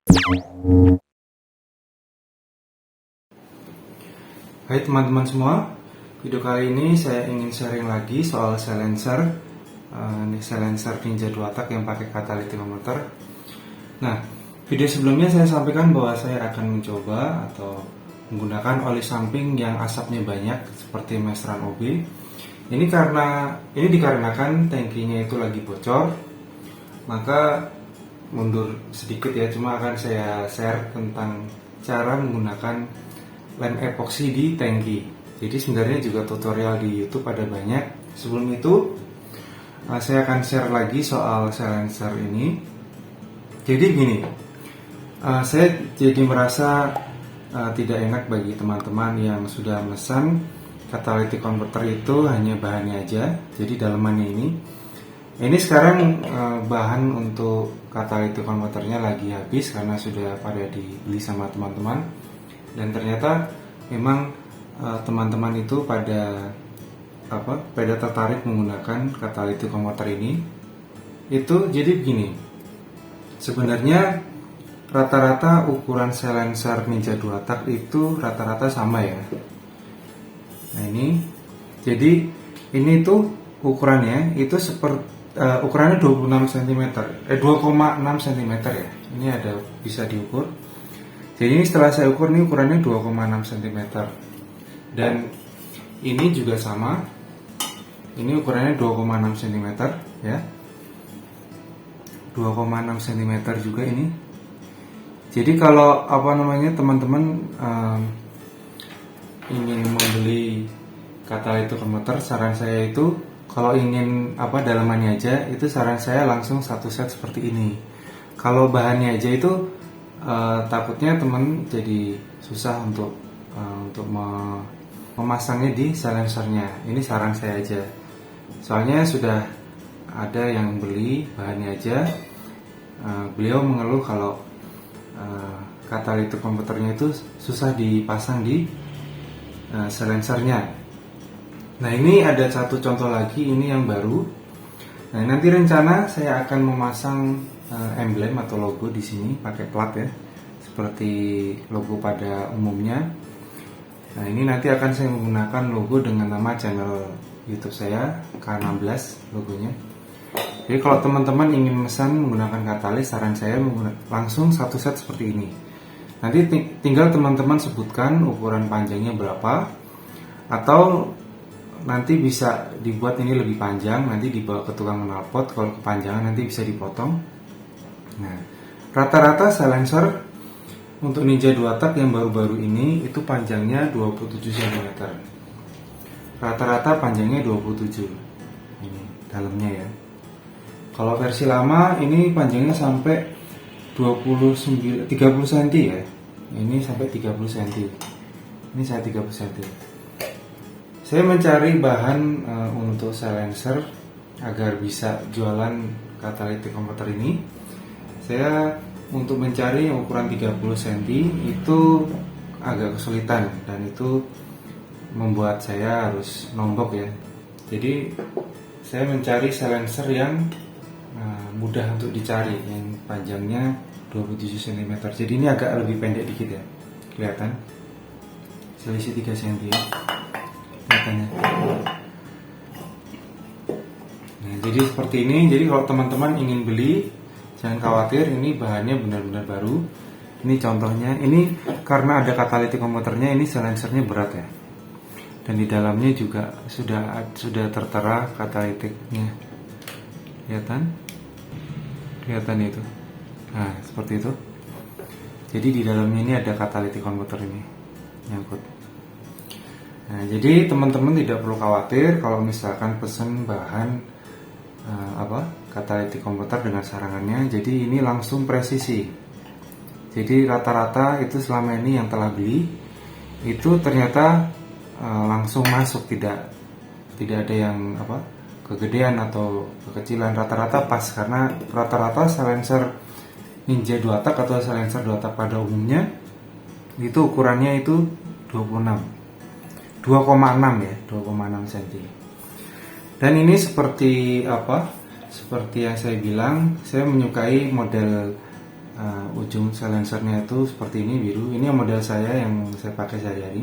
Hai teman-teman semua, video kali ini saya ingin sharing lagi soal silencer silencer Ninja 2 tak yang pakai catalytic converter. Nah, video sebelumnya saya sampaikan bahwa saya akan mencoba atau menggunakan oli samping yang asapnya banyak seperti Mestran OB. Ini dikarenakan tangkinya itu lagi bocor, maka mundur sedikit ya, cuma akan saya share tentang cara menggunakan lem epoksi di tangki. Jadi sebenarnya juga tutorial di YouTube ada banyak. Sebelum itu saya akan share lagi soal silencer ini. Jadi gini, saya jadi merasa tidak enak bagi teman-teman yang sudah memesan catalytic converter itu hanya bahannya aja. Jadi dalemannya ini sekarang bahan untuk catalytic converternya lagi habis karena sudah pada dibeli sama teman-teman. Dan ternyata memang teman-teman itu pada tertarik menggunakan catalytic converter ini. Itu jadi begini, sebenarnya rata-rata ukuran silencer Ninja 2 tak itu rata-rata sama ya. Nah ini, jadi ini tuh ukurannya itu ukurannya 2,6 cm ya. Ini ada bisa diukur. Jadi ini setelah saya ukur, ini ukurannya 2,6 cm. Dan ini juga sama. Ini ukurannya 2,6 cm ya. 2,6 cm juga ini. Jadi kalau teman-teman ingin membeli catalytic converter, saran saya itu kalau ingin dalamannya aja, itu saran saya langsung satu set seperti ini. Kalau bahannya aja itu takutnya teman jadi susah untuk memasangnya di silencernya. Ini saran saya aja. Soalnya sudah ada yang beli bahannya aja. Beliau mengeluh kalau catalytic converternya itu susah dipasang di silencernya. Nah ini ada satu contoh lagi, ini yang baru. Nah nanti rencana saya akan memasang emblem atau logo di sini pakai plat ya, seperti logo pada umumnya. Nah ini nanti akan saya menggunakan logo dengan nama channel YouTube saya K16 logonya. Jadi kalau teman-teman ingin memesan menggunakan katalis, saran saya langsung satu set seperti ini. Nanti tinggal teman-teman sebutkan ukuran panjangnya berapa, atau nanti bisa dibuat ini lebih panjang, nanti dibawa ke tukang knalpot. Kalau kepanjangan nanti bisa dipotong. Nah, rata-rata silencer untuk Ninja 2 tak yang baru-baru ini itu panjangnya 27 cm. Rata-rata panjangnya 27. Ini dalamnya ya. Kalau versi lama ini panjangnya sampai 30 cm ya. Ini sampai 30 cm. Ini saya 30 cm. Saya mencari bahan untuk silencer agar bisa jualan catalytic converter ini. Saya untuk mencari ukuran 30 cm itu agak kesulitan, dan itu membuat saya harus nombok ya. Jadi saya mencari silencer yang mudah untuk dicari, yang panjangnya 27 cm. Jadi ini agak lebih pendek dikit ya, kelihatan selisih 3 cm ya, kelihatannya. Nah jadi seperti ini. Jadi kalau teman-teman ingin beli, jangan khawatir, ini bahannya benar-benar baru. Ini contohnya, ini karena ada catalytic converternya, ini silencernya berat ya. Dan di dalamnya juga sudah tertera catalyticnya. Kelihatan itu. Nah, seperti itu. Jadi di dalamnya ini ada catalytic converter ini nyangkut. Nah, jadi teman-teman tidak perlu khawatir kalau misalkan pesen bahan catalytic converter dengan sarangannya. Jadi ini langsung presisi. Jadi rata-rata itu selama ini yang telah beli itu ternyata langsung masuk, tidak ada yang kegedean atau kekecilan. Rata-rata pas, karena rata-rata silencer Ninja 2 tak atau silencer 2 tak pada umumnya itu ukurannya itu 2,6 ya, 2,6 cm. Dan ini seperti yang saya bilang, saya menyukai model ujung silencernya itu seperti ini, biru. Ini model saya yang saya pakai sehari-hari.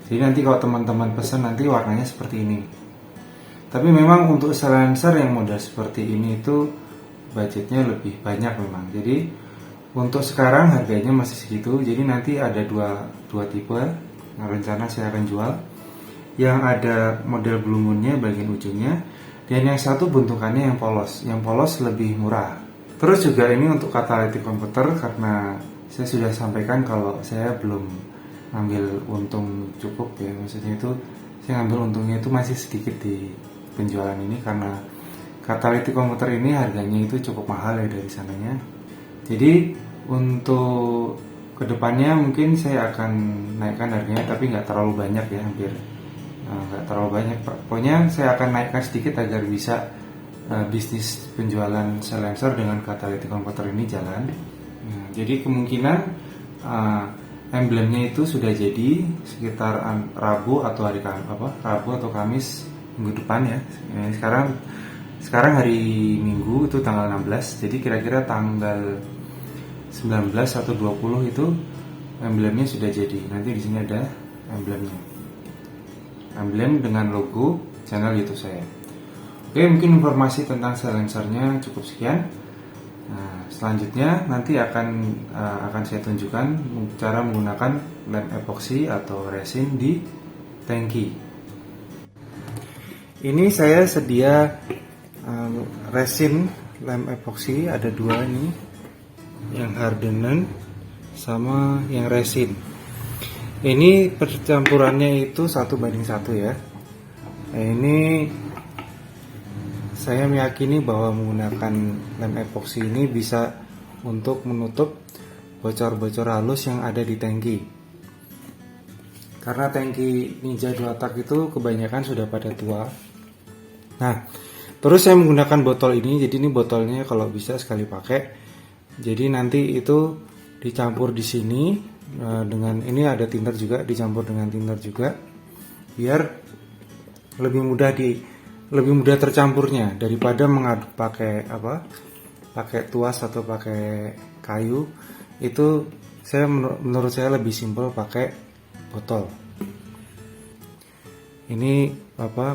Jadi nanti kalau teman-teman pesan nanti warnanya seperti ini. Tapi memang untuk silencer yang model seperti ini itu budgetnya lebih banyak memang. Jadi untuk sekarang harganya masih segitu. Jadi nanti ada dua tipe yang rencana saya akan jual. Yang ada model blue moon-nya bagian ujungnya, dan yang satu bentukannya yang polos. Yang polos lebih murah. Terus juga ini untuk catalytic converter, karena saya sudah sampaikan kalau saya belum ngambil untung cukup ya. Maksudnya itu saya ngambil untungnya itu masih sedikit di penjualan ini, karena catalytic converter ini harganya itu cukup mahal ya dari sananya. Jadi untuk kedepannya mungkin saya akan naikkan harganya, tapi nggak terlalu banyak ya, hampir nggak terlalu banyak. Pokoknya saya akan naikkan sedikit agar bisa bisnis penjualan silencer dengan catalytic converter ini jalan. Jadi kemungkinan emblemnya itu sudah jadi sekitar Rabu atau Rabu atau Kamis minggu depan ya. Sekarang hari Minggu itu tanggal 16. Jadi kira-kira tanggal 19 atau 20 itu emblemnya sudah jadi. Nanti di sini ada emblemnya. Emblem dengan logo channel YouTube saya. Oke, mungkin informasi tentang silencernya cukup sekian. Selanjutnya nanti akan saya tunjukkan cara menggunakan lem epoxy atau resin di tangki. Ini saya sedia resin lem epoxy, ada dua nih, yang hardener sama yang resin. Ini percampurannya itu 1:1 ya. Nah, ini saya meyakini bahwa menggunakan lem epoxy ini bisa untuk menutup bocor-bocor halus yang ada di tangki. Karena tangki Ninja 2 tak itu kebanyakan sudah pada tua. Nah, terus saya menggunakan botol ini. Jadi ini botolnya kalau bisa sekali pakai. Jadi nanti itu dicampur di sini dengan ini ada thinner juga, dicampur dengan thinner juga biar lebih mudah tercampurnya daripada mengaduk pakai tuas atau pakai kayu. Itu menurut saya lebih simpel pakai botol. Ini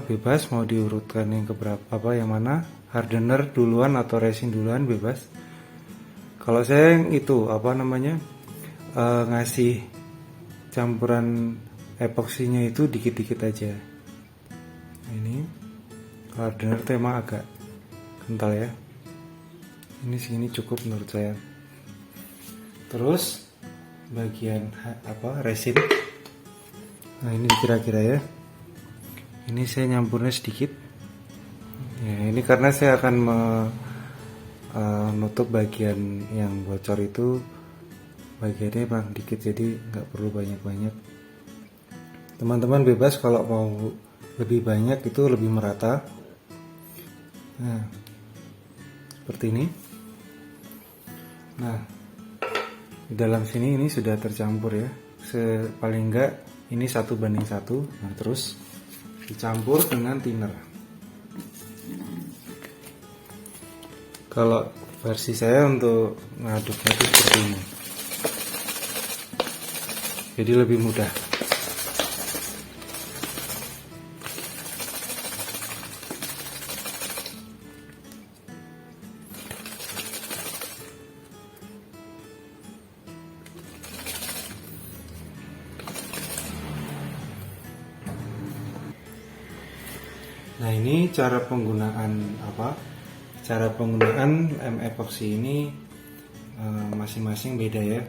bebas mau diurutkan yang keberapa, yang mana hardener duluan atau resin duluan, bebas. Kalau saya yang itu ngasih campuran epoksinya itu dikit-dikit aja. Ini hardener tema agak kental ya. Ini segini cukup menurut saya. Terus bagian resin. Nah, ini kira-kira ya. Ini saya nyampurnya sedikit. Ya, ini karena saya akan menutup bagian yang bocor itu, bagiannya bang dikit, jadi nggak perlu banyak-banyak. Teman-teman bebas kalau mau lebih banyak itu lebih merata. Nah, seperti ini. Nah, di dalam sini ini sudah tercampur ya. Paling enggak ini 1:1. Nah, terus dicampur dengan thinner. Kalau versi saya untuk ngaduknya itu seperti ini. Jadi lebih mudah. Nah, ini cara penggunaan lem epoxy ini masing-masing beda ya.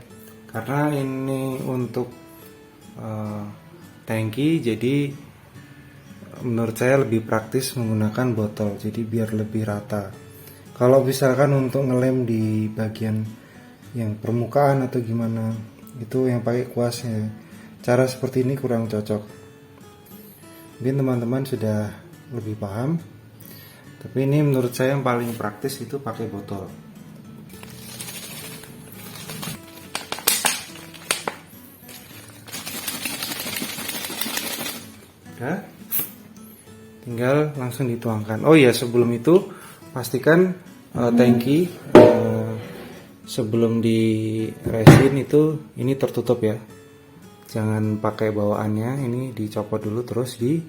Karena ini untuk tangki, jadi menurut saya lebih praktis menggunakan botol, jadi biar lebih rata. Kalau misalkan untuk ngelem di bagian yang permukaan atau gimana, itu yang pakai kuasnya. Cara seperti ini kurang cocok. Mungkin teman-teman sudah lebih paham, tapi ini menurut saya yang paling praktis itu pakai botol. Udah, tinggal langsung dituangkan. Oh ya, sebelum itu pastikan tangki sebelum di resin itu ini tertutup ya, jangan pakai bawaannya, ini dicopot dulu terus di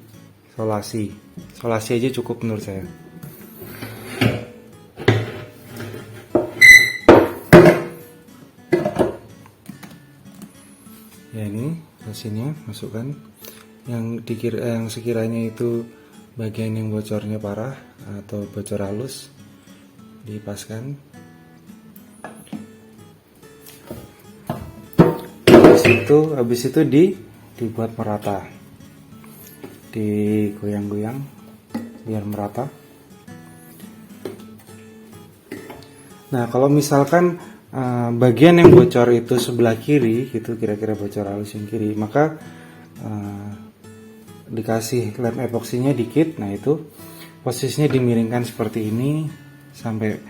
solasi aja cukup menurut saya. Ya, ini resinnya masukkan, yang sekiranya itu bagian yang bocornya parah atau bocor halus dipaskan. Habis itu dibuat merata, digoyang-goyang biar merata. Nah, kalau misalkan bagian yang bocor itu sebelah kiri gitu, kira-kira bocor halus yang kiri, maka dikasih lem epoksinya dikit. Nah, itu posisinya dimiringkan seperti ini sampai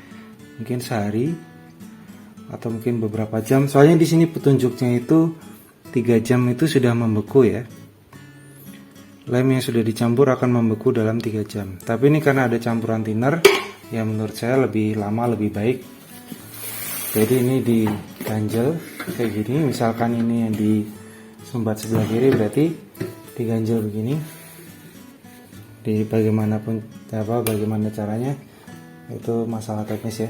mungkin sehari atau mungkin beberapa jam. Soalnya di sini petunjuknya itu 3 jam itu sudah membeku ya. Lem yang sudah dicampur akan membeku dalam 3 jam. Tapi ini karena ada campuran thinner, ya menurut saya lebih lama lebih baik. Jadi ini diganjel kayak gini. Misalkan ini yang disumbat sebelah kiri, berarti diganjel begini. Di bagaimana caranya itu masalah teknis ya.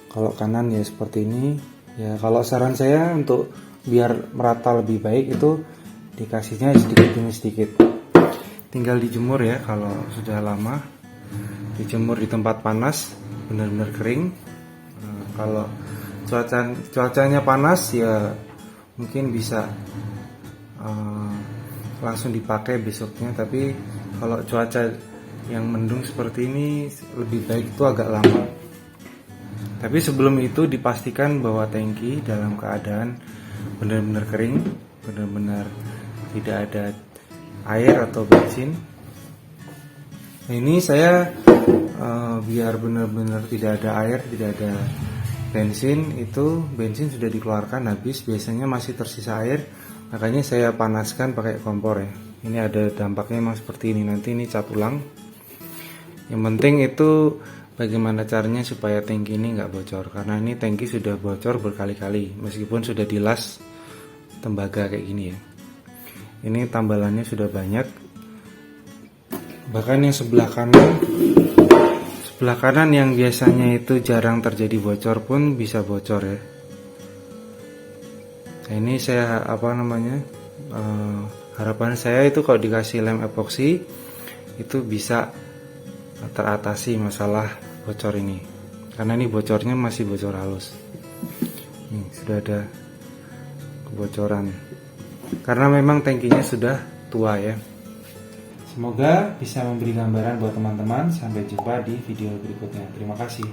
Kalau kanan ya seperti ini ya. Kalau saran saya untuk biar merata lebih baik itu dikasihnya sedikit demi sedikit. Tinggal dijemur ya, kalau sudah lama dijemur di tempat panas benar-benar kering. Kalau cuacanya panas ya mungkin bisa langsung dipakai besoknya. Tapi kalau cuaca yang mendung seperti ini lebih baik itu agak lama. Tapi sebelum itu dipastikan bahwa tangki dalam keadaan benar-benar kering, benar-benar tidak ada air atau bensin. Nah, ini saya biar benar-benar tidak ada air, tidak ada bensin, itu bensin sudah dikeluarkan habis, biasanya masih tersisa air, makanya saya panaskan pakai kompor ya. Ini ada dampaknya memang seperti ini, nanti ini cat ulang. Yang penting itu bagaimana caranya supaya tangki ini nggak bocor, karena ini tangki sudah bocor berkali-kali meskipun sudah dilas tembaga kayak gini ya. Ini tambalannya sudah banyak, bahkan yang sebelah kanan yang biasanya itu jarang terjadi bocor pun bisa bocor ya. Nah, ini saya harapan saya itu kalau dikasih lem epoksi itu bisa teratasi masalah bocor ini, karena ini bocornya masih bocor halus. Nih, sudah ada kebocoran karena memang tangkinya sudah tua ya. Semoga bisa memberi gambaran buat teman-teman. Sampai jumpa di video berikutnya. Terima kasih.